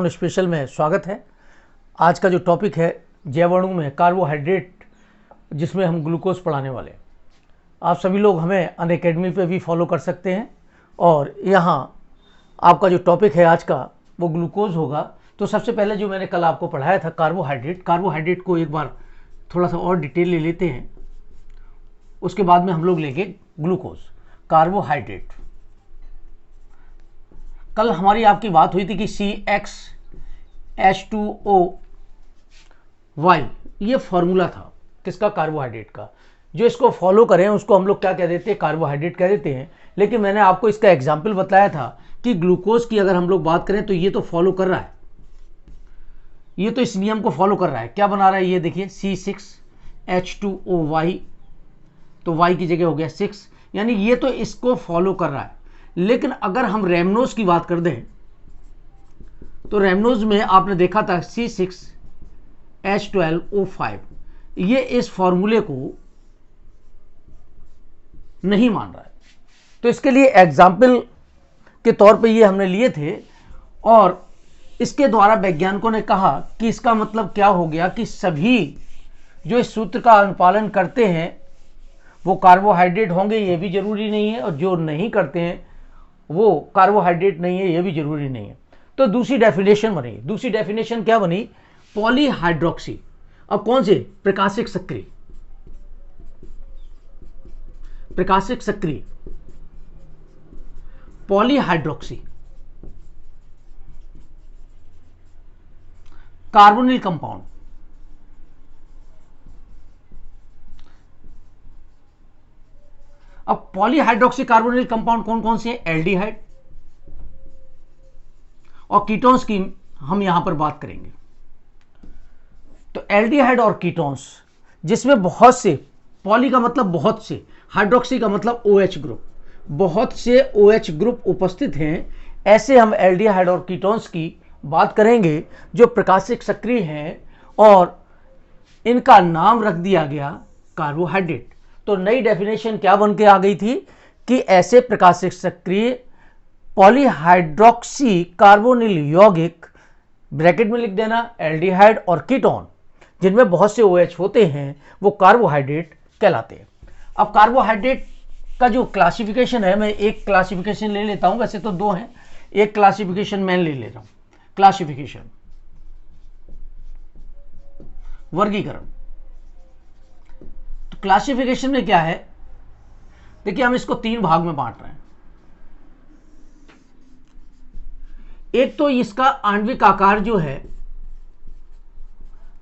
Round special में स्वागत है। आज का जो टॉपिक है जैवाणु में कार्बोहाइड्रेट, जिसमें हम ग्लूकोज पढ़ाने वाले हैं। आप सभी लोग हमें अनअकैडमी पे भी फॉलो कर सकते हैं और यहाँ आपका जो टॉपिक है आज का वो ग्लूकोज होगा। तो सबसे पहले जो मैंने कल आपको पढ़ाया था कार्बोहाइड्रेट को एक बार थोड़ा सा और डिटेल ले लेते हैं। उसके बाद में हम लोग लेंगे ग्लूकोज। कार्बोहाइड्रेट, कल हमारी आपकी बात हुई थी कि CxH2O ये फॉर्मूला था किसका, कार्बोहाइड्रेट का। जो इसको फॉलो करें उसको हम लोग क्या कह देते हैं, कार्बोहाइड्रेट कह देते हैं। लेकिन मैंने आपको इसका एग्जाम्पल बताया था कि ग्लूकोज की अगर हम लोग बात करें तो ये तो फॉलो कर रहा है, ये तो इस नियम को फॉलो कर रहा है। क्या बना रहा है ये देखिए, C6H2OY, तो Y की जगह हो गया 6, यानी ये तो इसको फॉलो कर रहा है। लेकिन अगर हम रैमनोज की बात कर दें तो रैमनोज में आपने देखा था C6H12O5, ये इस फॉर्मूले को नहीं मान रहा है। तो इसके लिए एग्जाम्पल के तौर पे ये हमने लिए थे और इसके द्वारा वैज्ञानिकों ने कहा कि इसका मतलब क्या हो गया कि सभी जो इस सूत्र का अनुपालन करते हैं वो कार्बोहाइड्रेट होंगे, ये भी जरूरी नहीं है, और जो नहीं करते हैं वो कार्बोहाइड्रेट नहीं है, ये भी जरूरी नहीं है। तो दूसरी डेफिनेशन बनी। दूसरी डेफिनेशन क्या बनी, पॉलीहाइड्रोक्सी। अब कौन से, प्रकाशिक सक्रिय, प्रकाशिक सक्रिय पॉलीहाइड्रोक्सी कार्बोनिल कंपाउंड। अब पॉलीहाइड्रोक्सी कार्बोनिल कंपाउंड कौन कौन से हैं, एल्डिहाइड और कीटोन्स की हम यहां पर बात करेंगे। तो एल्डिहाइड और कीटोन्स जिसमें बहुत से, पॉली का मतलब बहुत से, हाइड्रोक्सी का मतलब OH ग्रुप, बहुत से OH ग्रुप उपस्थित हैं, ऐसे हम एल्डिहाइड और कीटोन्स की बात करेंगे जो प्रकाशिक सक्रिय हैं और इनका नाम रख दिया गया कार्बोहाइड्रेट। तो नई डेफिनेशन क्या बन के आ गई थी कि ऐसे प्रकाशिक सक्रिय पॉलीहाइड्रोक्सी कार्बोनिल यौगिक, ब्रैकेट में लिख देना, एल्डिहाइड और कीटोन जिनमें बहुत से OH होते हैं वो कार्बोहाइड्रेट कहलाते हैं। अब कार्बोहाइड्रेट का जो क्लासिफिकेशन है, मैं एक क्लासिफिकेशन ले लेता हूं, वैसे तो दो हैं, एक क्लासिफिकेशन मैं ले रहा हूं। क्लासिफिकेशन, वर्गीकरण। तो क्लासिफिकेशन में क्या है, देखिए हम इसको तीन भाग में बांट रहे हैं। एक तो इसका आणविक आकार जो है,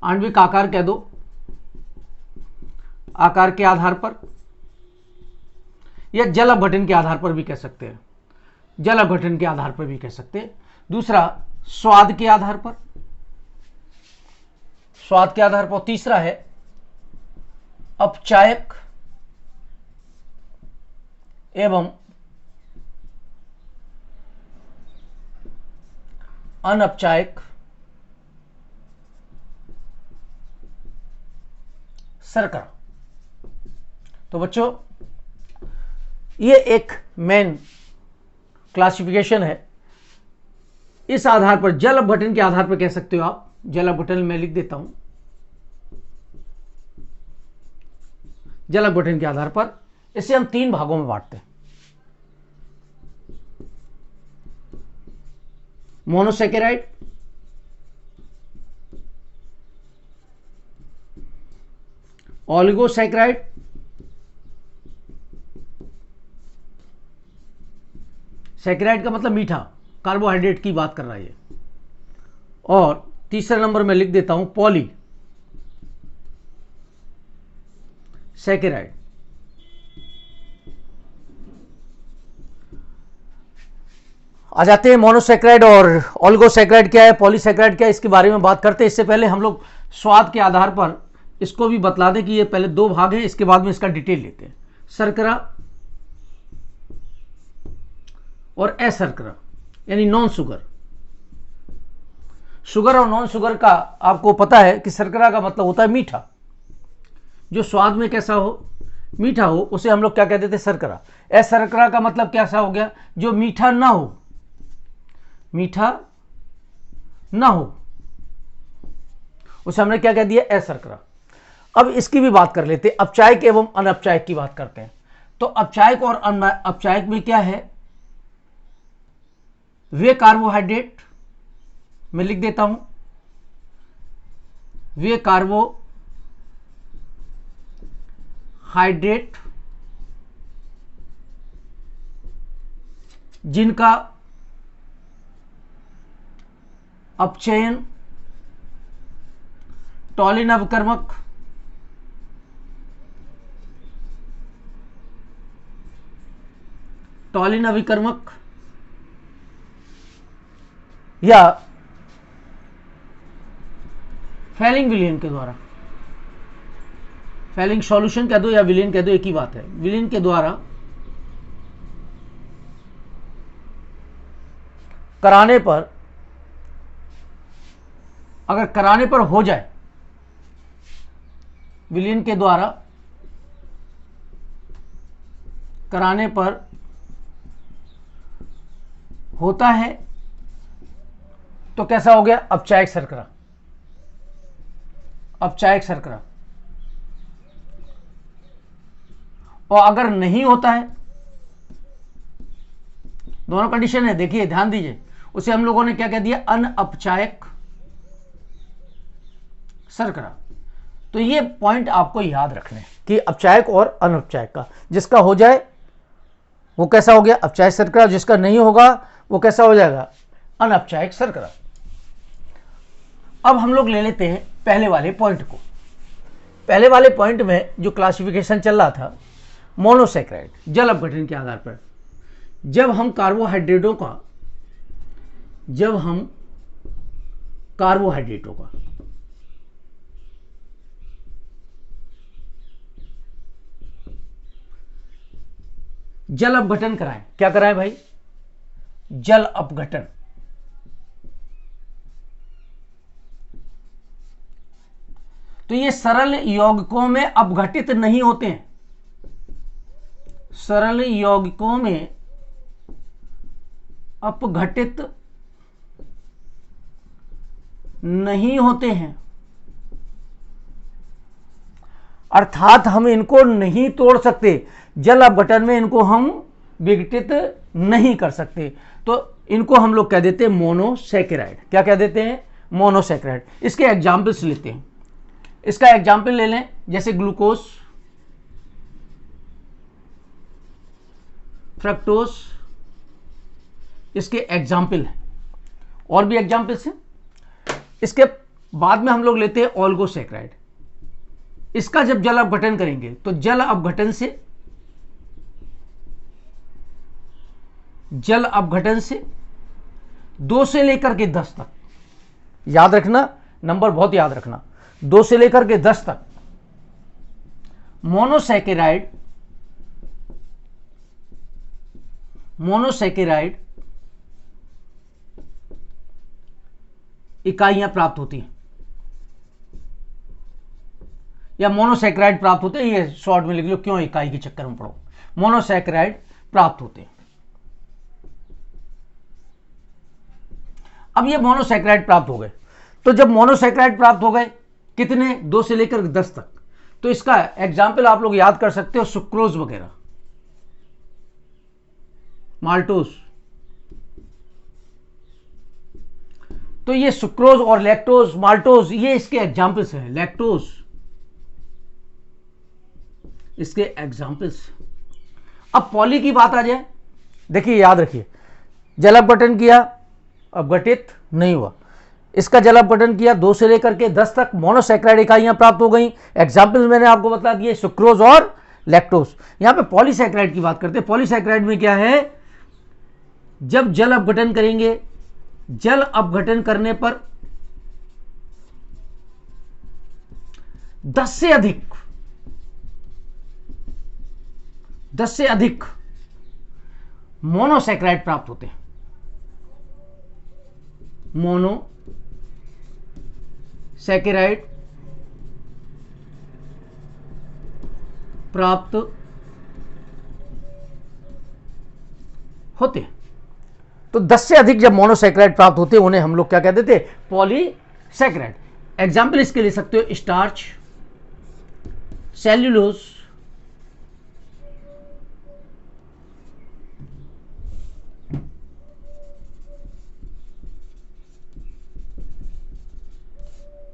आणविक आकार कह दो, आकार के आधार पर, या जल अपघटन के आधार पर भी कह सकते हैं, जल अपघटन के आधार पर भी कह सकते हैं। दूसरा स्वाद के आधार पर, स्वाद के आधार पर। तीसरा है अपचायक एवं अनपचायक शर्करा। तो बच्चों ये एक मेन क्लासिफिकेशन है। इस आधार पर, जल अपघटन के आधार पर कह सकते हो आप, जल अपघटन में लिख देता हूं, जल अपघटन के आधार पर इसे हम तीन भागों में बांटते हैं। मोनोसैकेराइड, ओलिगोसैकेराइड, सैकेराइड का मतलब मीठा, कार्बोहाइड्रेट की बात कर रहा है, और तीसरे नंबर में लिख देता हूं पॉली सैकेराइड। आ जाते हैं मोनोसैकेराइड और ओलिगोसैकेराइड क्या है, पॉलीसैकेराइड क्या है, इसके बारे में बात करते हैं। इससे पहले हम लोग स्वाद के आधार पर इसको भी बतला दें कि ये पहले दो भाग हैं, इसके बाद में इसका डिटेल लेते हैं। शर्करा और अशर्करा यानी नॉन शुगर। शुगर और नॉन शुगर का आपको पता है कि शर्करा का मतलब होता है मीठा, जो स्वाद में कैसा हो, मीठा हो, उसे हम लोग क्या कहते थे, शर्करा। अशर्करा का मतलब कैसा हो गया, जो मीठा ना हो, मीठा ना हो, उसे हमने क्या कह दिया, अशर्करा। अब इसकी भी बात कर लेते हैं, अपचायक एवं अनअपचायक की बात करते हैं। तो अपचायक और अनअपचायक में क्या है, वे कार्बोहाइड्रेट, मैं लिख देता हूं, वे कार्बोहाइड्रेट जिनका अपचयन टॉलिन अवकर्मक या फेलिंग विलीन के द्वारा, फेलिंग सॉल्यूशन कह दो या विलीन कह दो, एक ही बात है, विलीन के द्वारा कराने पर, अगर कराने पर हो जाए, विलीन के द्वारा कराने पर होता है तो कैसा हो गया, अपचायक शर्करा, अपचायक शर्करा। और अगर नहीं होता है, दोनों कंडीशन है, देखिए ध्यान दीजिए, उसे हम लोगों ने क्या कह दिया, अनअपचायक शर्करा। तो ये पॉइंट आपको याद रखने कि अपचायक और अनअपचायक का, जिसका हो जाए वो कैसा हो गया, अपचायक शर्करा, जिसका नहीं होगा वो कैसा हो जाएगा, अनअपचायक शर्करा। अब हम लोग ले लेते हैं पहले वाले पॉइंट को। पहले वाले पॉइंट में जो क्लासिफिकेशन चल रहा था, मोनोसैकेराइड, जल अपघटन के आधार पर, जब हम कार्बोहाइड्रेटों का जल अपघटन कराएं, क्या कराएं भाई, जल अपघटन। तो ये सरल यौगिकों में अपघटित नहीं होते हैं, सरल यौगिकों में अपघटित नहीं होते हैं, अर्थात हम इनको नहीं तोड़ सकते, जल अपघटन में इनको हम विघटित नहीं कर सकते, तो इनको हम लोग कह देते हैं मोनोसैकेराइड। क्या कह देते हैं, मोनोसैकेराइड। इसके एग्जाम्पल्स लेते हैं, इसका एग्जाम्पल ले लें, जैसे ग्लूकोज, फ्रक्टोज, इसके एग्जाम्पल हैं, और भी एग्जाम्पल्स हैं। इसके बाद में हम लोग लेते हैं ओलिगोसैकेराइड। इसका जब जल अपघटन करेंगे तो जल अपघटन से 2 से लेकर के 10 तक, याद रखना, नंबर बहुत याद रखना, 2 से लेकर के 10 तक मोनोसैकेराइड इकाइयां प्राप्त होती हैं, या मोनोसैकेराइड प्राप्त होते हैं, ये शॉर्ट में लिख लो, क्यों इकाई के चक्कर में पड़ो, मोनोसैकेराइड प्राप्त होते हैं। अब ये मोनोसैकेराइड प्राप्त हो गए, तो जब मोनोसैकेराइड प्राप्त हो गए, कितने, 2 से लेकर 10 तक, तो इसका एग्जाम्पल आप लोग याद कर सकते हो, सुक्रोज वगैरह, माल्टोज। तो ये सुक्रोज और लैक्टोज, माल्टोज, ये इसके एग्जाम्पल्स हैं, लैक्टोज इसके एग्जाम्पल्स। अब पॉली की बात आ जाए, देखिए याद रखिए, जल अपघटन किया, अपघटित नहीं हुआ, इसका जल अपघटन किया, 2 से लेकर के 10 तक मोनोसैकेराइड इकाइयां प्राप्त हो गई। एग्जाम्पल्स मैंने आपको बता दिए, सुक्रोज और लैक्टोज। यहां पे पॉलीसैकेराइड की बात करते हैं। पॉलीसैकेराइड में क्या है, जब जल अपघटन करेंगे, जल अपघटन करने पर 10 से अधिक मोनोसैकेराइड प्राप्त होते हैं, मोनोसैकेराइड प्राप्त होते हैं। तो 10 से अधिक जब मोनोसैकेराइड प्राप्त होते हैं उन्हें हम लोग क्या कहते थे, पॉलीसैकेराइड। एग्जाम्पल इसके ले सकते हो, स्टार्च, सेल्यूलोज,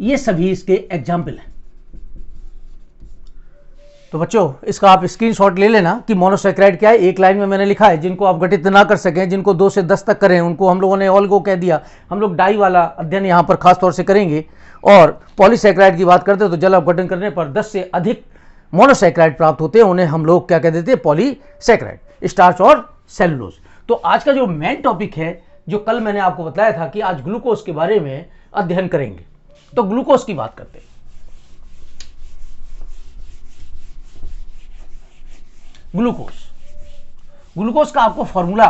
ये सभी इसके एग्जाम्पल हैं। तो बच्चों इसका आप स्क्रीनशॉट ले लेना कि मोनोसैकेराइड क्या है। एक लाइन में मैंने लिखा है, जिनको आप गठित ना कर सकें, जिनको 2 से 10 तक करें, उनको हम लोगों ने ऑल्गो कह दिया। हम लोग डाई वाला अध्ययन यहाँ पर खास तौर से करेंगे। और पॉलीसैकेराइड की बात करते हैं तो जल अपघटन करने पर 10 से अधिक मोनोसैकेराइड प्राप्त होते हैं, उन्हें हम लोग क्या कह देते हैं, पॉलीसैकेराइड, स्टार्च और सेलुलोज। तो आज का जो मेन टॉपिक है, जो कल मैंने आपको बताया था कि आज ग्लूकोज के बारे में अध्ययन करेंगे, तो ग्लूकोज की बात करते हैं। ग्लूकोज का आपको फॉर्मूला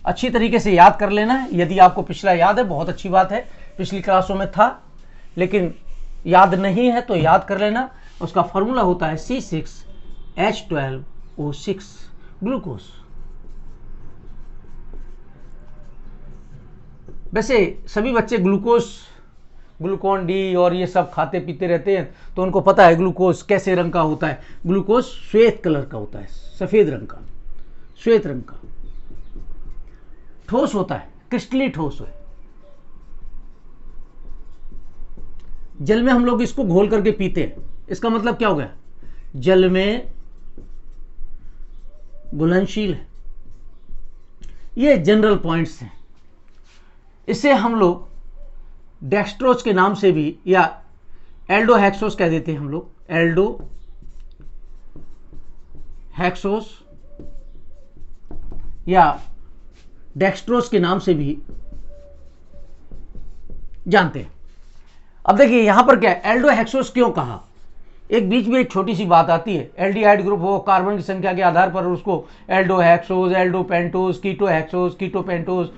अच्छी तरीके से याद कर लेना है। यदि आपको पिछला याद है, बहुत अच्छी बात है, पिछली क्लासों में था, लेकिन याद नहीं है तो याद कर लेना। उसका फॉर्मूला होता है C6H12O6 ग्लूकोज। वैसे सभी बच्चे ग्लूकोन डी और ये सब खाते पीते रहते हैं, तो उनको पता है ग्लूकोज कैसे रंग का होता है। ग्लूकोज श्वेत कलर का होता है, सफेद रंग का, श्वेत रंग का, ठोस होता है, क्रिस्टली ठोस है। जल में हम लोग इसको घोल करके पीते हैं। इसका मतलब क्या हो गया, जल में घुलनशील है। ये जनरल पॉइंट्स हैं। इसे हम लोग डेक्सट्रोज के नाम से भी, या एल्डोहेक्सोस कह देते हैं हम लोग, एल्डोहेक्सोस या डेक्सट्रोज के नाम से भी जानते हैं। अब देखिए यहां पर क्या है, एल्डोहेक्सोस क्यों कहा। एक बीच में एक छोटी सी बात आती है, एल्डिहाइड ग्रुप हो, कार्बन की संख्या के आधार पर उसको एल्डोहेक्सोस, एल्डोपेंटोस, कीटोहेक्सोस, कीटोपेंटोस,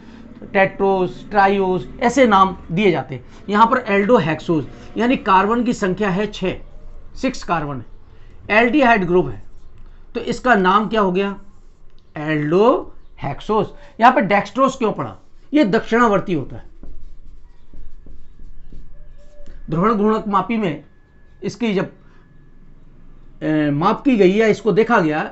टेट्रोस, ट्राइओस, ऐसे नाम दिए जाते हैं। यहां पर एल्डोहेक्सोस यानी कार्बन की संख्या है 6 कार्बन है, एल्डिहाइड ग्रुप है, तो इसका नाम क्या हो गया, एल्डोहेक्सोस। यहां पर डेक्सट्रोस क्यों पड़ा, यह दक्षिणावर्ती होता है। ध्रुवण गुणक मापी में इसकी जब माप की गई है, इसको देखा गया,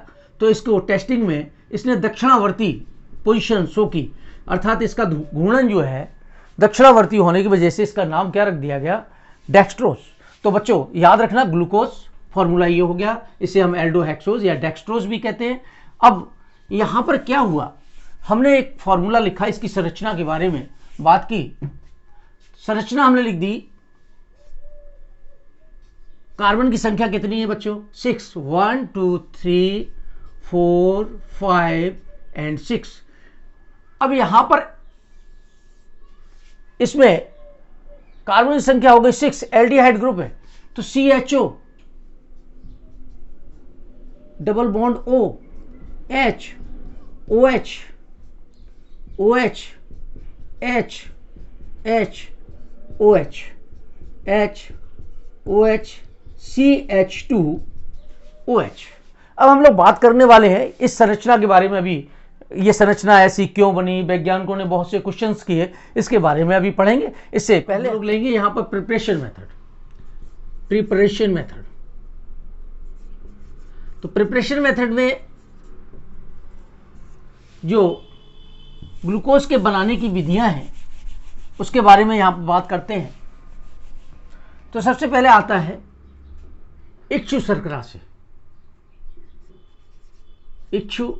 तो इसको टेस्टिंग में इसने दक्षिणावर्ती पोजीशन शो की, अर्थात इसका घूर्णन जो है दक्षिणावर्ती होने की वजह से इसका नाम क्या रख दिया गया, डेक्सट्रोस। तो बच्चों याद रखना, ग्लूकोज फॉर्मूला ये हो गया, इसे हम एल्डोहेक्सोस या डेक्सट्रोस भी कहते हैं। अब यहां पर क्या हुआ, हमने एक फॉर्मूला लिखा, इसकी संरचना के बारे में बात की। संरचना हमने लिख दी, कार्बन की संख्या कितनी है बच्चों, 6, 1 2 3 4 5 एंड 6। अब यहां पर इसमें कार्बन की संख्या हो गई 6, एल्डिहाइड ग्रुप है, तो CHO, double bond O, H, OH, OH, H, H, OH, H, OH, CH2OH। अब हम लोग बात करने वाले हैं इस संरचना के बारे में। अभी ये संरचना ऐसी क्यों बनी, वैज्ञानिकों ने बहुत से क्वेश्चंस किए, इसके बारे में अभी पढ़ेंगे। इससे पहले लोग लेंगे यहां पर प्रिपरेशन मेथड। तो प्रिपरेशन मेथड में जो ग्लूकोज के बनाने की विधियां हैं उसके बारे में यहां पर बात करते हैं। तो सबसे पहले आता है इच्छु शर्करा से, इच्छु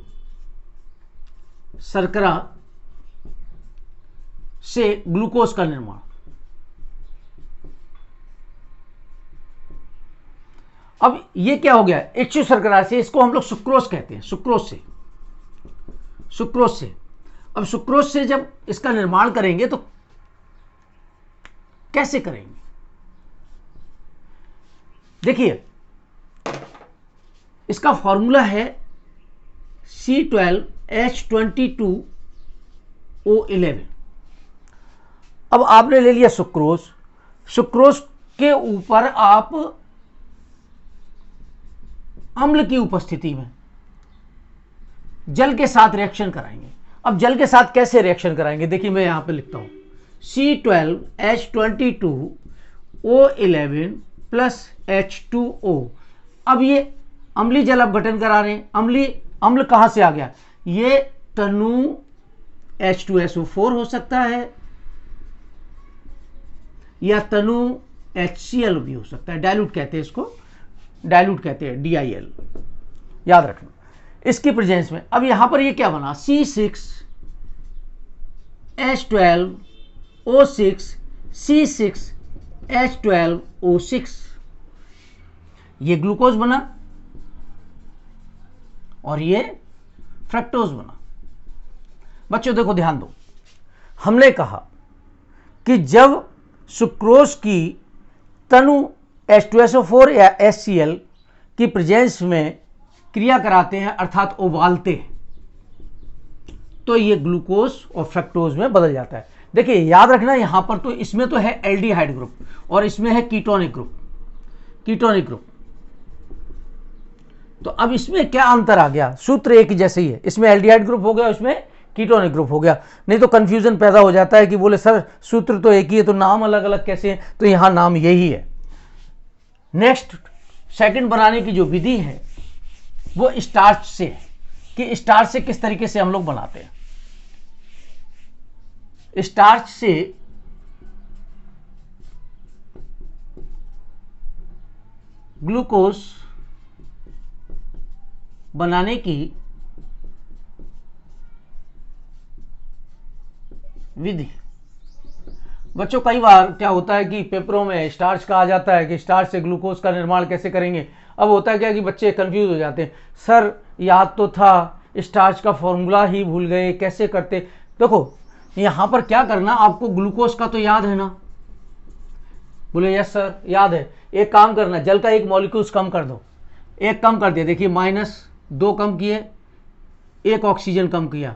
शर्करा से ग्लूकोज का निर्माण। अब ये क्या हो गया, इच्छु शर्करा से, इसको हम लोग सुक्रोज कहते हैं, सुक्रोज से। अब सुक्रोज से जब इसका निर्माण करेंगे तो कैसे करेंगे, देखिए इसका फॉर्मूला है C12H22O11। अब आपने ले लिया सुक्रोज के ऊपर आप अम्ल की उपस्थिति में जल के साथ रिएक्शन कराएंगे। अब जल के साथ कैसे रिएक्शन कराएंगे, देखिए मैं यहां पे लिखता हूं C12H22O11 प्लस H2O। अब ये अम्लीय जल अपघटन करा रहे हैं। अम्ल कहां से आ गया, ये तनु H2SO4 हो सकता है या तनु HCl भी हो सकता है, डाइल्यूट कहते हैं इसको, डाइल्यूट कहते हैं DIL, याद रखना इसकी प्रेजेंस में। अब यहां पर ये क्या बना, C6H12O6 C6H12O6, ये ग्लूकोज बना और ये फ्रक्टोज बना। बच्चों देखो ध्यान दो, हमने कहा कि जब सुक्रोज की तनु H2SO4 या HCl की प्रेजेंस में क्रिया कराते हैं अर्थात उबालते हैं, तो ये ग्लूकोज और फ्रक्टोज में बदल जाता है। देखिए याद रखना यहां पर तो इसमें तो है एल्डिहाइड ग्रुप और इसमें है कीटोनिक ग्रुप, कीटोनिक ग्रुप। तो अब इसमें क्या अंतर आ गया, सूत्र एक ही जैसे ही है, इसमें एल्डिहाइड ग्रुप हो गया, इसमें कीटोनिक ग्रुप हो गया। नहीं तो कंफ्यूजन पैदा हो जाता है कि बोले सर सूत्र तो एक ही है तो नाम अलग अलग कैसे हैं, तो यहां नाम यही है। नेक्स्ट सेकंड बनाने की जो विधि है वो स्टार्च से है, कि स्टार्च से किस तरीके से हम लोग बनाते हैं। स्टार्च से ग्लूकोज बनाने की विधि। बच्चों कई बार क्या होता है कि पेपरों में स्टार्च का आ जाता है कि स्टार्च से ग्लूकोज का निर्माण कैसे करेंगे। अब होता है क्या कि बच्चे कंफ्यूज हो जाते हैं, सर याद तो था, स्टार्च का फॉर्मूला ही भूल गए, कैसे करते। देखो यहां पर क्या करना, आपको ग्लूकोज का तो याद है ना, बोले यस सर याद है। एक काम करना, जल का एक मॉलिक्यूल्स कम कर दो, एक कम कर दिया, देखिए -2 कम किए, एक ऑक्सीजन कम किया,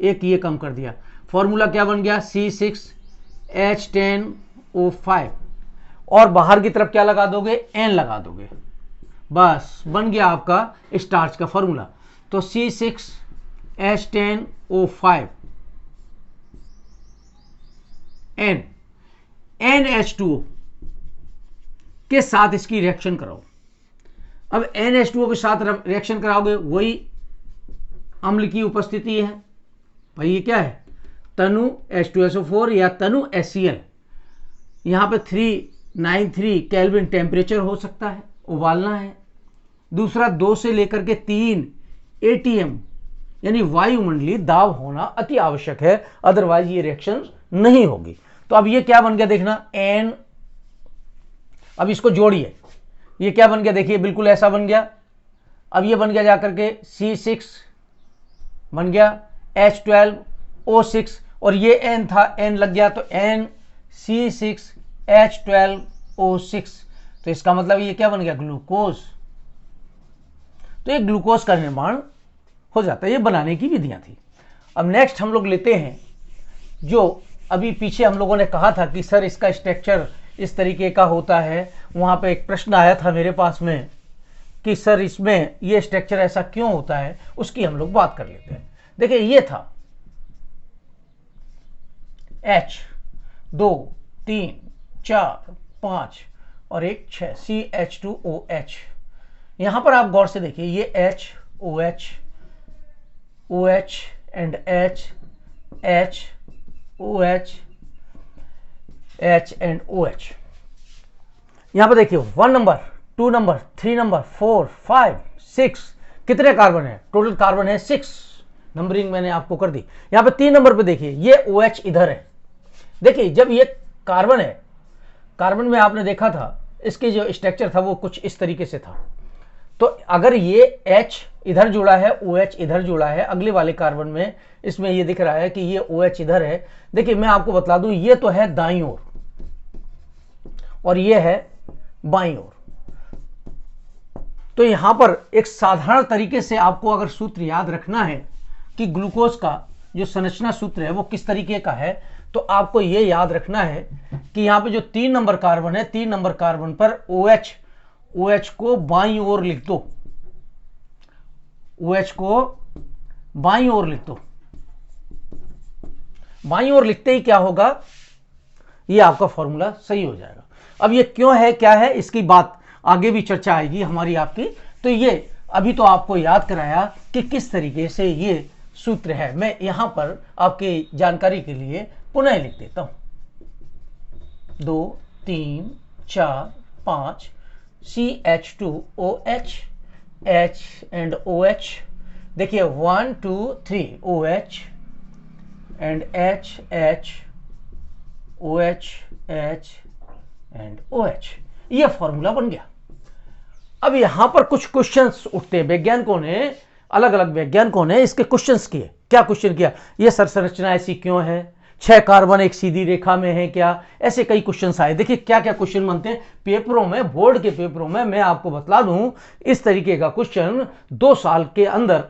एक ये कम कर दिया, फॉर्मूला क्या बन गया C6H10O5, और बाहर की तरफ क्या लगा दोगे, N लगा दोगे, बस बन गया आपका स्टार्च का फॉर्मूला। तो C6H10O5 NH2O के साथ इसकी रिएक्शन कराओ। अब NH2O के साथ रिएक्शन कराओगे, वही अम्ल की उपस्थिति है, भाई ये क्या है, तनु H2SO4 या तनु HCl। यहां पे 393 केल्विन टेम्परेचर हो सकता है, उबालना है। दूसरा 2 से लेकर के 3 ATM यानी वायुमंडलीय दाब होना अति आवश्यक है, अदरवाइज ये रिएक्शन नहीं होगी। तो अब ये क्या बन गया देखना, N, अब इसको जोड़िए, ये क्या बन गया देखिए, बिल्कुल ऐसा बन गया। अब ये बन गया जाकर के C6 बन गया H12O6 और ये N था, N लग गया तो NC6H12O6। तो इसका मतलब ये क्या बन गया, ग्लूकोज। तो ये ग्लूकोज का निर्माण हो जाता है। ये बनाने की विधियां थी। अब नेक्स्ट हम लोग लेते हैं, जो अभी पीछे हम लोगों ने कहा था कि सर इसका स्ट्रक्चर इस तरीके का होता है, वहां पे एक प्रश्न आया था मेरे पास में कि सर इसमें ये स्ट्रक्चर ऐसा क्यों होता है, उसकी हम लोग बात कर लेते हैं। देखिए ये था H 2 3 4 5 और एक 6 CH2OH। यहां पर आप गौर से देखिए, ये H OH OH and H H OH H and OH। यहां पर देखिए 1 नंबर 2 नंबर 3 नंबर 4 5 6, कितने कार्बन है, टोटल कार्बन है 6, नंबरिंग मैंने आपको कर दी। यहां पे 3 नंबर पे देखिए ये OH इधर है। देखिए जब ये कार्बन है, कार्बन में आपने देखा था इसके जो स्ट्रक्चर था वो कुछ इस तरीके से था। तो अगर ये H इधर जुड़ा है, OH इधर जुड़ा है, अगले वाले कार्बन में इसमें ये दिख रहा है कि ये OH इधर है। देखिए मैं आपको बता दूं, ये तो है दाईं ओर और ये है बाईं ओर। तो यहां पर एक साधारण तरीके से आपको अगर सूत्र याद रखना है कि ग्लूकोज का जो संरचना सूत्र है वो किस तरीके का है, तो आपको ये याद रखना है कि यहां पे जो 3 नंबर कार्बन है, 3 नंबर कार्बन पर OH को बाईं ओर लिख दो, OH को बाईं ओर लिख दो। बाईं ओर लिखते ही क्या होगा, ये आपका फॉर्मूला सही हो जाएगा। अब ये क्यों है, क्या है, इसकी बात आगे भी चर्चा आएगी हमारी आपकी। तो ये अभी तो आपको याद कराया कि किस तरीके से ये सूत्र है। मैं यहां पर आपकी जानकारी के लिए पुनः लिख देता हूं। 2 3 4 5 CH2OH, H and OH। देखिए 1 2 3 OH and H OH and OH, ये फॉर्मूला बन गया। अब यहां पर कुछ क्वेश्चंस उठते हैं, वैज्ञानिकों ने, अलग अलग वैज्ञानिकों ने इसके क्वेश्चंस किए। क्या क्वेश्चन किया, ये संरचना ऐसी क्यों है, 6 कार्बन एक सीधी रेखा में है क्या, ऐसे कई क्वेश्चंस आए। देखिए क्या क्या क्वेश्चन बनते हैं पेपरों में, बोर्ड के पेपरों में। मैं आपको बतला दूं, इस तरीके का क्वेश्चन 2 साल के अंदर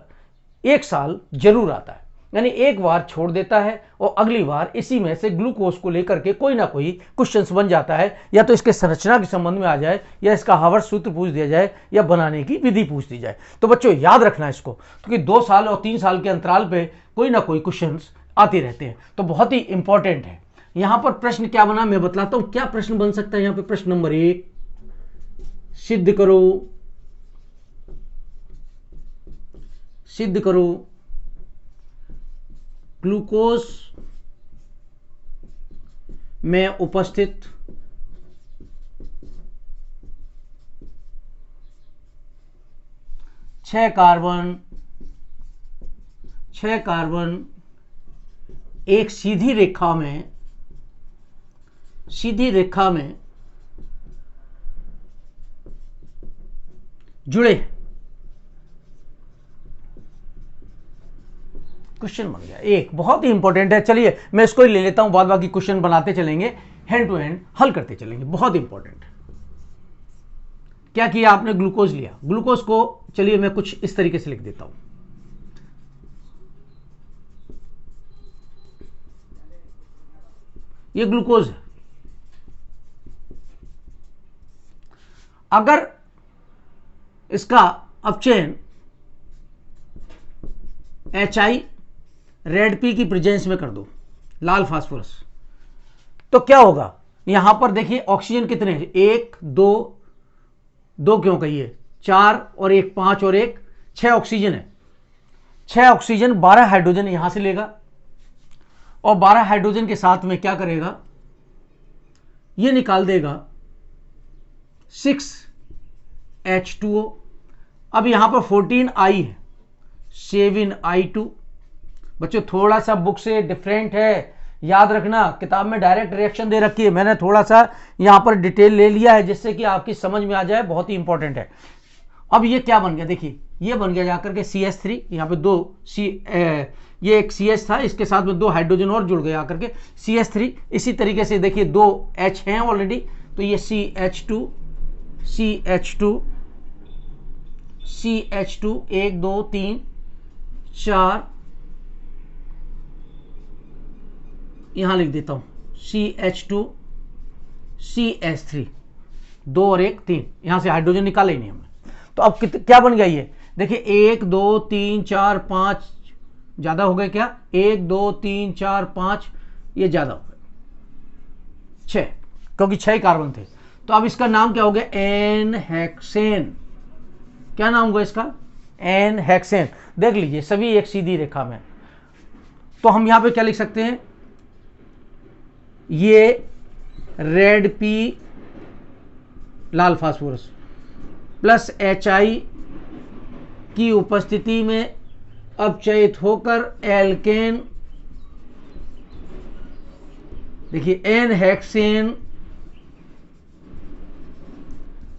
1 साल जरूर आता है। यानी एक बार छोड़ देता है और अगली बार इसी में से ग्लूकोज को लेकर के कोई ना कोई क्वेश्चंस बन जाता है, या तो इसके संरचना के संबंध में आ जाए, या इसका हार्वर्ड सूत्र पूछ दिया जाए, या बनाने की विधि पूछ दी जाए। तो बच्चों याद रखना इसको, क्योंकि 2 साल और 3 साल के अंतराल पे कोई ना कोई क्वेश्चंस आते रहते हैं, तो बहुत ही इंपॉर्टेंट है। यहां पर प्रश्न क्या बना मैं बतलाता हूं। क्या प्रश्न बन सकता है यहां पे, प्रश्न नंबर 1, सिद्ध करो ग्लूकोज में उपस्थित छह कार्बन एक सीधी रेखा में जुड़े। क्वेश्चन बन गया एक, बहुत ही इंपॉर्टेंट है। चलिए मैं इसको ही ले लेता हूं, बाद बाकी क्वेश्चन बनाते चलेंगे, हैंड टू हैंड हल करते चलेंगे। बहुत इंपॉर्टेंट है। क्या किया आपने, ग्लूकोज लिया। ग्लूकोज को चलिए मैं कुछ इस तरीके से लिख देता हूं। ये ग्लूकोज है। अगर इसका अपचयन HI रेड पी की प्रेजेंस में कर दो, लाल फास्फोरस, तो क्या होगा। यहां पर देखिए ऑक्सीजन कितने हैं, 1 2 क्यों कहिए, 4 और 1 5 और 1 6 ऑक्सीजन है। 6 ऑक्सीजन 12 हाइड्रोजन यहां से लेगा, और 12 हाइड्रोजन के साथ में क्या करेगा, ये निकाल देगा 6H2O। अब यहां पर 14I है, 7I2। बच्चों थोड़ा सा बुक से डिफरेंट है, याद रखना। किताब में डायरेक्ट रिएक्शन दे रखी है, मैंने थोड़ा सा यहां पर डिटेल ले लिया है जिससे कि आपकी समझ में आ जाए, बहुत ही इंपॉर्टेंट है। अब ये क्या बन गया, देखिए ये बन गया जाकर के CH3, यहां पे 2 ये एक CH था, इसके साथ में 2 हाइड्रोजन और जुड़ गए आकर के CH3। इसी तरीके से देखिए 2 H हैं ऑलरेडी, तो ये CH2 1 2 3 4, यहां लिख देता हूं CH2 CH3, 2 और 1 3, यहां से हाइड्रोजन निकाले ही नहीं हमने। तो अब क्या बन गया ये, देखिए 1 2 3 4 5 ज्यादा हो गए क्या, 1 2 3 4 5 ये ज्यादा हो गए 6, क्योंकि 6 कार्बन थे। तो अब इसका नाम क्या हो गया, एन हेक्सेन। क्या नाम होगा इसका, एन हेक्सेन। देख लीजिए सभी एक सीधी रेखा में। तो हम यहां पे क्या लिख सकते हैं, ये रेड पी लाल फास्फोरस प्लस HI की उपस्थिति में अपचयित होकर एल्केन, देखिए एन हेक्सेन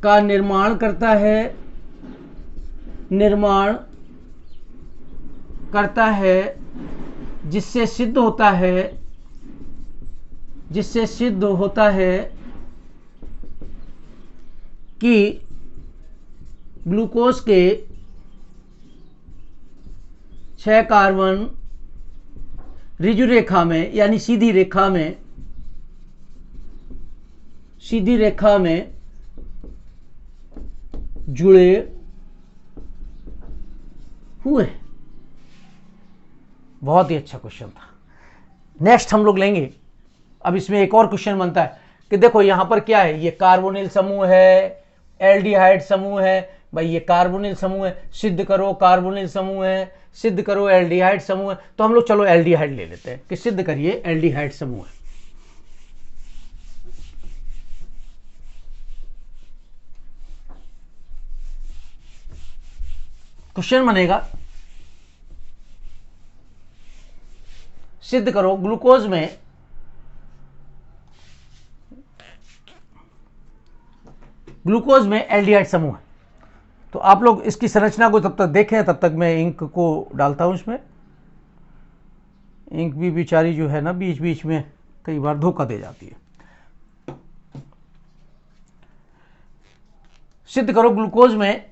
का निर्माण करता है, जिससे सिद्ध होता है कि ग्लूकोज के 6 कार्बन ऋजु रेखा में, यानी सीधी रेखा में जुड़े हुए। बहुत ही अच्छा क्वेश्चन था। नेक्स्ट हम लोग लेंगे, अब इसमें एक और क्वेश्चन बनता है कि देखो यहां पर क्या है, ये कार्बोनिल समूह है, एल्डिहाइड समूह है, भाई ये कार्बोनिल समूह है, सिद्ध करो कार्बोनिल समूह है, सिद्ध करो एल्डिहाइड समूह है। तो हम लोग चलो एल्डिहाइड ले लेते हैं कि सिद्ध करिए एल्डिहाइड समूह है। क्वेश्चन बनेगा सिद्ध करो ग्लूकोज में एल्डिहाइड समूह है। तो आप लोग इसकी संरचना को तब तक देखें, तब तक मैं इंक को डालता हूं इसमें। इंक भी बेचारी जो है ना बीच बीच में कई बार धोखा दे जाती है। सिद्ध करो ग्लूकोज में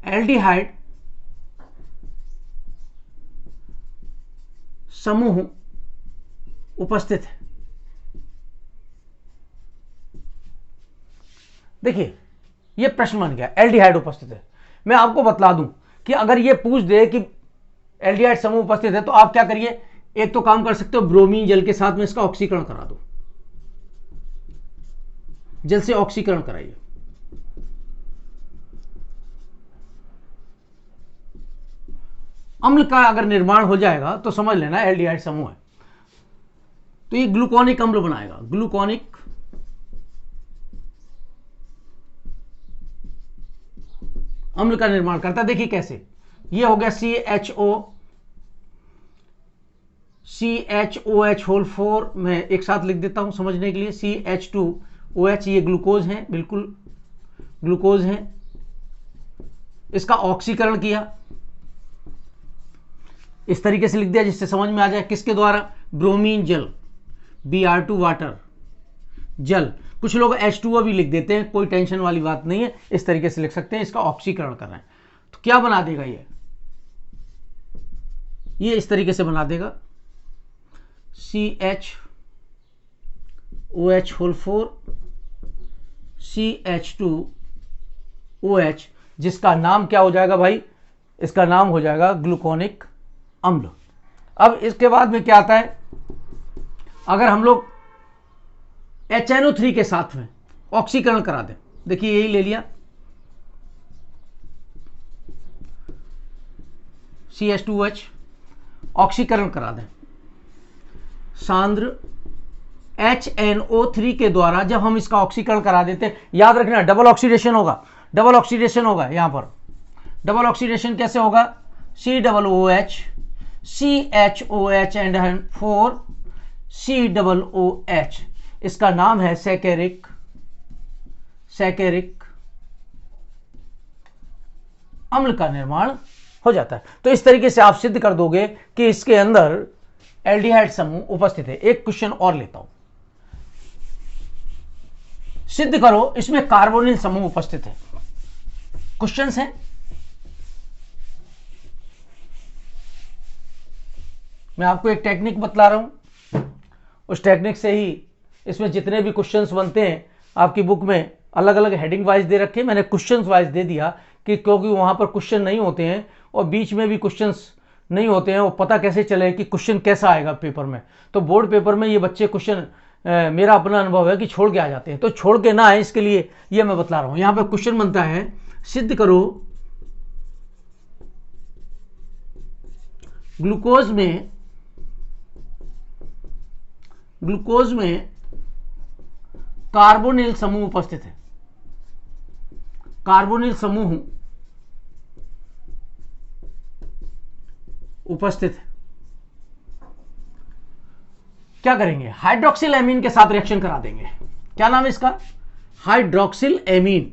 एल्डिहाइड समूह उपस्थित है। देखिए यह प्रश्न बन गया, एल्डिहाइड उपस्थित है। मैं आपको बतला दूं कि अगर यह पूछ दे कि एल्डिहाइड समूह उपस्थित है तो आप क्या करिए, एक तो काम कर सकते हो, ब्रोमीन जल के साथ में इसका ऑक्सीकरण करा दो, जल से ऑक्सीकरण कराइए। अम्ल का अगर निर्माण हो जाएगा तो समझ लेना एल्डिहाइड समूह है। तो ये ग्लूकोनिक अम्ल बनाएगा, ग्लूकोनिक अम्ल का निर्माण करता है। देखिए कैसे, ये हो गया CHOH होल 4, मैं एक साथ लिख देता हूं समझने के लिए, CH2OH, ये ग्लूकोज है, बिल्कुल ग्लूकोज है। इसका ऑक्सीकरण किया, इस तरीके से लिख दिया जिससे समझ में आ जाए किसके द्वारा, ब्रोमीन जल, Br2 वाटर जल। कुछ लोग H2O भी लिख देते हैं, कोई टेंशन वाली बात नहीं है, इस तरीके से लिख सकते हैं। इसका ऑक्सीकरण कर रहे हैं तो क्या बना देगा, ये इस तरीके से बना देगा CHOH होल 4 CH2OH, जिसका नाम क्या हो जाएगा भाई, इसका नाम हो जाएगा ग्लूकोनिक अम्ल। अब इसके बाद में क्या आता है, अगर हम लोग HNO3 के साथ में ऑक्सीकरण करा दें, देखिए यही ले लिया CH2OH, ऑक्सीकरण करा दें सांद्र HNO3 के द्वारा। जब हम इसका ऑक्सीकरण करा देते हैं, याद रखना डबल ऑक्सीडेशन होगा, डबल ऑक्सीडेशन होगा। यहां पर डबल ऑक्सीडेशन कैसे होगा, COOH CHOH एंड 4 COOH, इसका नाम है सैकेरिक अम्ल का निर्माण हो जाता है। तो इस तरीके से आप सिद्ध कर दोगे कि इसके अंदर एल्डिहाइड समूह उपस्थित है। एक क्वेश्चन और लेता हूं, सिद्ध करो इसमें कार्बोनिल समूह उपस्थित है। क्वेश्चंस हैं, मैं आपको एक टेक्निक बतला रहा हूं, उस टेक्निक से ही इसमें जितने भी क्वेश्चंस बनते हैं, आपकी बुक में अलग अलग हेडिंग वाइज दे रखे, मैंने क्वेश्चंस वाइज दे दिया कि क्योंकि वहां पर क्वेश्चन नहीं होते हैं और बीच में भी क्वेश्चंस नहीं होते हैं, वो पता कैसे चले कि क्वेश्चन कैसा आएगा पेपर में। तो बोर्ड पेपर में ये बच्चे क्वेश्चन, मेरा अपना अनुभव है कि छोड़ के आ जाते हैं, तो छोड़ के ना आए इसके लिए ये मैं बतला रहा हूं। यहां पर क्वेश्चन बनता है, सिद्ध करो ग्लूकोज में कार्बोनिल समूह उपस्थित है। कार्बोनिल समूह उपस्थित है, क्या करेंगे, हाइड्रोक्सिल एमीन के साथ रिएक्शन करा देंगे। क्या नाम है इसका, हाइड्रोक्सिल एमीन।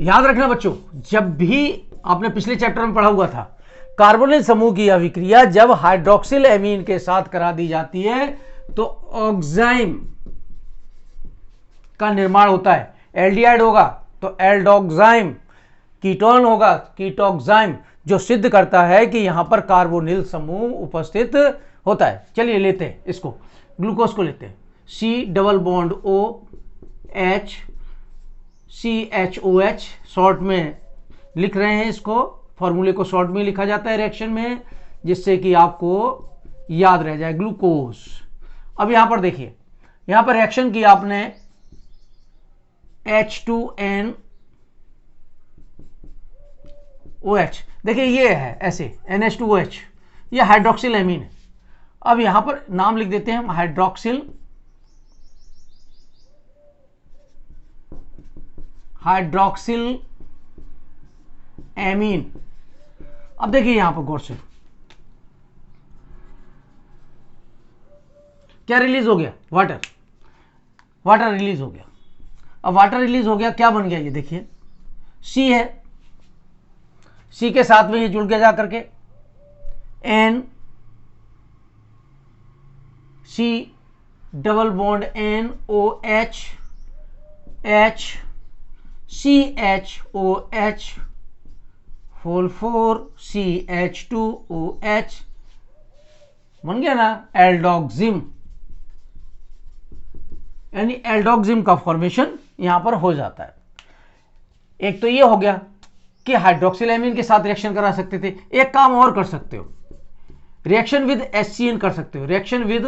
याद रखना बच्चों, जब भी आपने पिछले चैप्टर में पढ़ा हुआ था, कार्बोनिल समूह की अभिक्रिया जब हाइड्रोक्सिल एमीन के साथ करा दी जाती है तो ऑक्साइम का निर्माण होता है। एल्डिहाइड होगा तो एल्डोक्साइम, कीटोन होगा कीटोक्साइम, जो सिद्ध करता है कि यहां पर कार्बोनिल समूह उपस्थित होता है। चलिए लेते हैं इसको, ग्लूकोज को लेते हैं, C double bond OH CHOH short में लिख रहे हैं, इसको फॉर्मूले को शॉर्ट में लिखा जाता है रिएक्शन में, जिससे कि आपको याद रह जाए, ग्लूकोज। अब यहां पर देखिए, यहां पर रिएक्शन की आपने H2NOH, देखिए ये है ऐसे NH2OH, ये हाइड्रोक्सिल एमीन है। अब यहां पर नाम लिख देते हैं हम हाइड्रोक्सिल एमीन। अब देखिए यहां पर गौर से क्या रिलीज हो गया, वाटर रिलीज हो गया। अब वाटर रिलीज हो गया, क्या बन गया, ये देखिए C है, C के साथ में ये जुड़ गया जा करके N, C double bond NOH, H, CHOH whole 4 CH2OH बन गया ना एल्डोक्सिम, यानी एल्डोक्सिम का फॉर्मेशन यहां पर हो जाता है। एक तो ये हो गया कि हाइड्रोक्सिल एमीन के साथ रिएक्शन करा सकते थे। एक काम और कर सकते हो, रिएक्शन विद HCN कर सकते हो, रिएक्शन विद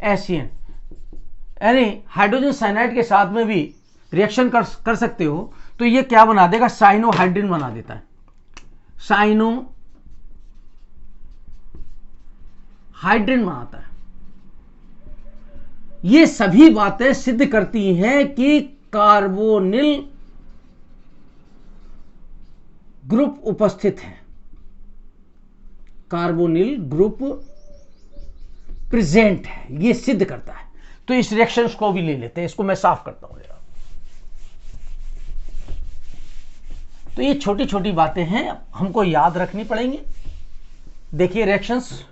HCN, यानी हाइड्रोजन साइनाइड के साथ में भी रिएक्शन कर सकते हो। तो ये क्या बना देगा, साइनोहाइड्रिन बना देता है, साइनोहाइड्रिन बनाता है। ये सभी बातें सिद्ध करती हैं कि कार्बोनिल ग्रुप उपस्थित है, कार्बोनिल ग्रुप प्रेजेंट है, ये सिद्ध करता है। तो इस रिएक्शंस को भी ले लेते हैं, इसको मैं साफ करता हूं जरा। तो ये छोटी छोटी बातें हैं, हमको याद रखनी पड़ेंगी। देखिए reactions,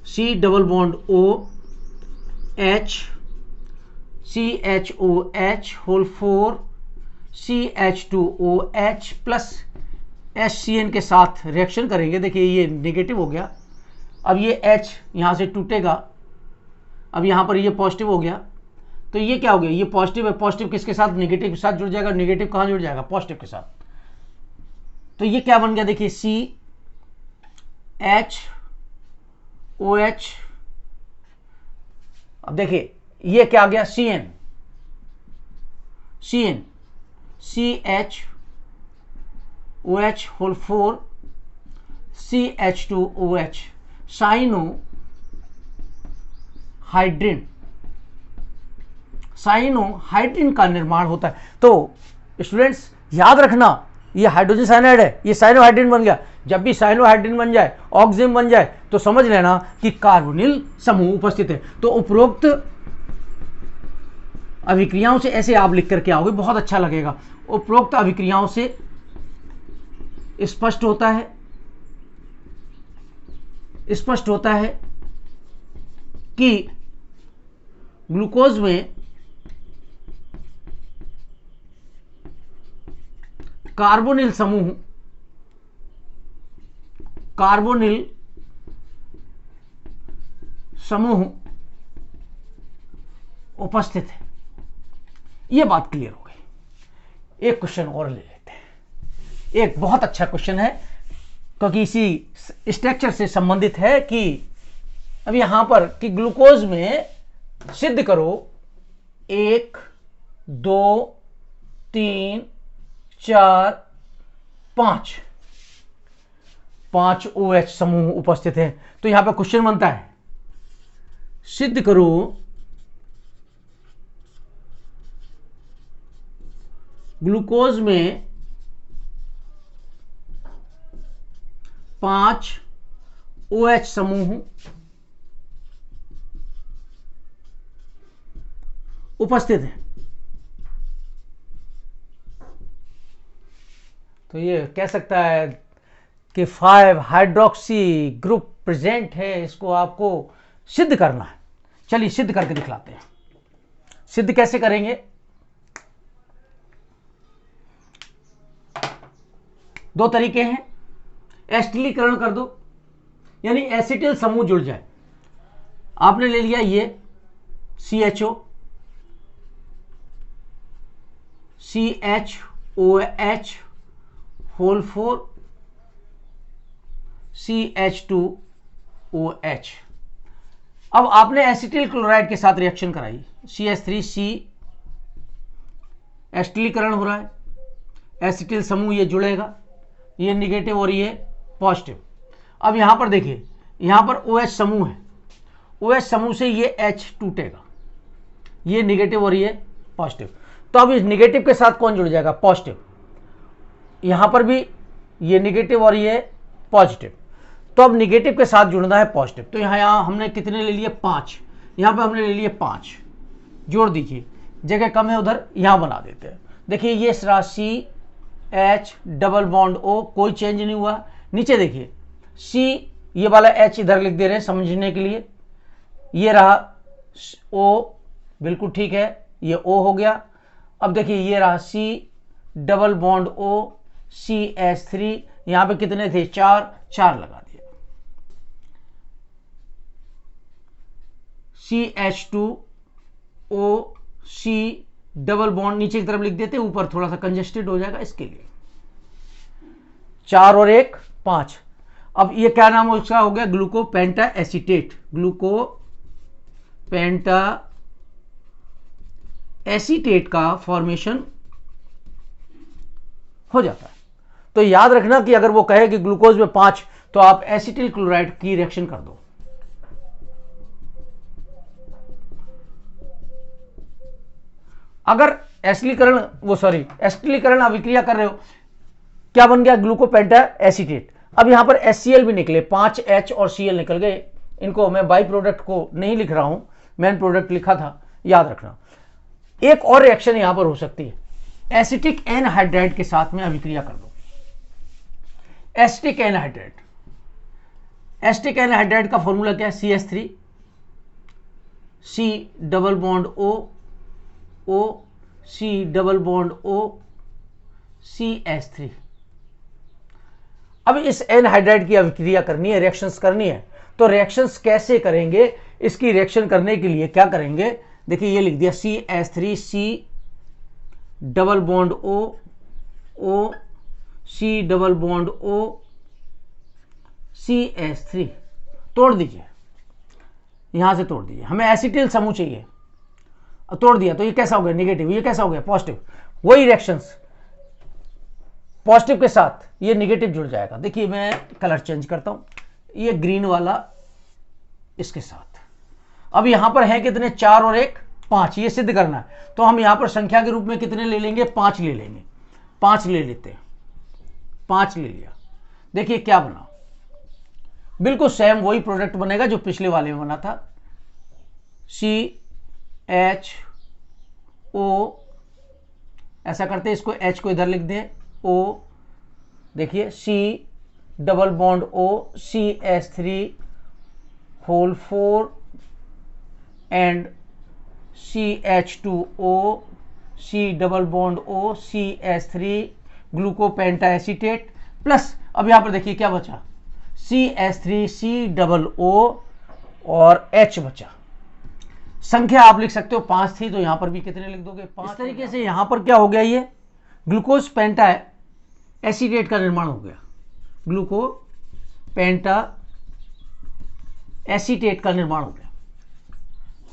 C double bond OH, CHOH whole 4 CH2OH plus HCN के साथ रिएक्शन करेंगे। देखिए ये नेगेटिव हो गया, अब ये H यहां से टूटेगा, अब यहां पर ये पॉजिटिव हो गया, तो ये क्या हो गया, ये पॉजिटिव है, पॉजिटिव किसके साथ, नेगेटिव के साथ जुड़ जाएगा, नेगेटिव कहां जुड़ जाएगा, पॉजिटिव के साथ। तो ये क्या बन गया, देखिए CHOH, अब देखिए ये क्या आ गया, CN CHOH whole 4 CH2OH, cyanohydrin का निर्माण होता है। तो स्टूडेंट्स याद रखना, ये हाइड्रोजन साइनाइड है, ये साइनोहाइड्रिन बन गया। जब भी साइनोहाइड्रिन बन जाए, ऑक्सिजन बन जाए, तो समझ लेना कि कार्बोनिल समूह उपस्थित है। तो उपरोक्त अभिक्रियाओं से ऐसे आप लिख करके आओगे, बहुत अच्छा लगेगा। उपरोक्त अभिक्रियाओं से स्पष्ट होता है कि ग्लूकोज में कार्बोनिल समूह उपस्थित है। यह बात क्लियर हो गई। एक क्वेश्चन और ले लेते हैं, एक बहुत अच्छा क्वेश्चन है, क्योंकि इसी स्ट्रक्चर से संबंधित है कि अब यहां पर कि ग्लूकोज में सिद्ध करो 1 2 3 4 5 OH समूह उपस्थित है। तो यहां पर क्वेश्चन बनता है, सिद्ध करो ग्लूकोज में 5 OH समूह उपस्थित है। तो ये कह सकता है कि 5 हाइड्रोक्सी ग्रुप प्रेजेंट है, इसको आपको सिद्ध करना है। चलिए सिद्ध करके दिखलाते हैं। सिद्ध कैसे करेंगे, दो तरीके हैं। एसिटिलीकरण कर दो, यानी एसिटिल समूह जुड़ जाए। आपने ले लिया ये CHO, CHOH होल 4 CH2OH। अब आपने एसिटिल क्लोराइड के साथ रिएक्शन कराई, CH3C एसिटिलीकरण हो रहा है, एसिटिल समूह ये जुड़ेगा, ये निगेटिव और ये पॉजिटिव। अब यहां पर देखिए, यहां पर OH समूह है, OH समूह से ये H टूटेगा, ये निगेटिव और ये पॉजिटिव। तो अब इस निगेटिव के साथ कौन जुड़ जाएगा? पॉजिटिव। यहां पर भी ये निगेटिव और ये पॉजिटिव। तो अब निगेटिव के साथ जुड़ना है पॉजिटिव। तो यहां हमने कितने ले लिए? 5। यहां पे हमने ले लिए 5, जोड़ दीजिए, जगह कम है उधर यहां बना देते हैं। देखिए ये राशि H डबल बॉन्ड O, कोई चेंज नहीं हुआ। नीचे देखिए C, ये वाला H इधर लिख दे रहे हैं समझने के लिए, ये रहा O, बिल्कुल ठीक है, ये O हो गया। अब देखिए ये रहा C double bond O CH3, यहां पे कितने थे? 4 लगा दिए। CH2O C डबल बॉन्ड नीचे की तरफ लिख देते, ऊपर थोड़ा सा कंजेस्टेड हो जाएगा इसके लिए। 4 और 1 5। अब ये क्या नाम उसका हो गया? ग्लूकोपेंटा एसीटेट। ग्लूकोपेंटा एसीटेट का फॉर्मेशन हो जाता है। तो याद रखना कि अगर वो कहे कि ग्लूकोज में 5, तो आप एसिटिल क्लोराइड की रिएक्शन कर दो। अगर एसिटिलीकरण अभिक्रिया कर रहे हो, क्या बन गया? ग्लूकोपेंटा एसीटेट। अब यहां पर HCl भी निकले, 5H और Cl निकल गए। इनको मैं बाई प्रोडक्ट को नहीं लिख रहा हूं, मेन प्रोडक्ट लिखा था, याद रखना। एक और रिएक्शन यहां पर हो सकती है, एसिटिक एनहाइड्राइड के साथ में अभिक्रिया कर दो। एसिटिक एनहाइड्राइड का फॉर्मूला क्या है? CH3 C double bond O C double bond O CH3। अब इस एनहाइड्राइड की अभिक्रिया करनी है, रिएक्शंस करनी है। तो रिएक्शंस कैसे करेंगे? इसकी रिएक्शन करने के लिए क्या करेंगे? देखिए ये लिख दिया, CH3 C double bond O C double bond O CH3, तोड़ दीजिए, यहां से तोड़ दीजिए। हमें एसिटिल समूह चाहिए, तोड़ दिया तो ये कैसा हो गया? निगेटिव। ये कैसा हो गया? पॉजिटिव। वही रिएक्शंस पॉजिटिव के साथ ये निगेटिव जुड़ जाएगा। देखिए मैं कलर चेंज करता हूं, ये ग्रीन वाला इसके साथ। अब यहां पर है कितने? 4 और 1 5, ये सिद्ध करना है। तो हम यहां पर संख्या के रूप में कितने ले लेंगे? 5 ले लेंगे। 5 ले लेते हैं, 5 ले लिया। देखिए क्या बना, बिल्कुल सेम वही प्रोडक्ट बनेगा जो पिछले वाले में बना था। CHO, ऐसा करते हैं, इसको H को इधर लिख दें, O, देखिए C double bond O CH3 whole 4 and CH2O C double bond O CH3 glucopenta acetate plus, अब यहां पर देखिए क्या बचा? CH3 C डबल O और H बचा। संख्या आप लिख सकते हो 5 थी, तो यहां पर भी कितने लिख दोगे? 5। इस तरीके से यहां पर क्या हो गया? ये ग्लूकोज पेंटा एसीटेट का निर्माण हो गया, ग्लूकोपेंटा एसीटेट का निर्माण हो गया।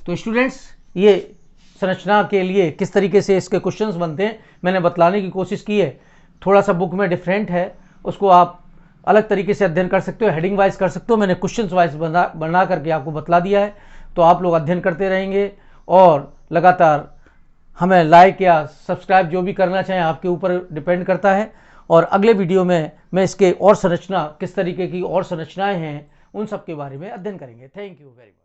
तो स्टूडेंट्स, ये संरचना के लिए किस तरीके से इसके क्वेश्चंस बनते हैं मैंने बतलाने की कोशिश की है। थोड़ा सा बुक में डिफरेंट है, उसको आप अलग तरीके से अध्ययन कर सकते हो, हेडिंग वाइज कर सकते हो। मैंने क्वेश्चंस वाइज बना करके आपको बतला दिया है। तो आप लोग अध्ययन करते रहेंगे और लगातार हमें लाइक या सब्सक्राइब जो भी करना चाहें आपके ऊपर डिपेंड करता है। और अगले वीडियो में मैं इसके और संरचना, किस तरीके की और संरचनाएं हैं, उन सब के बारे में अध्ययन करेंगे। Thank you very much.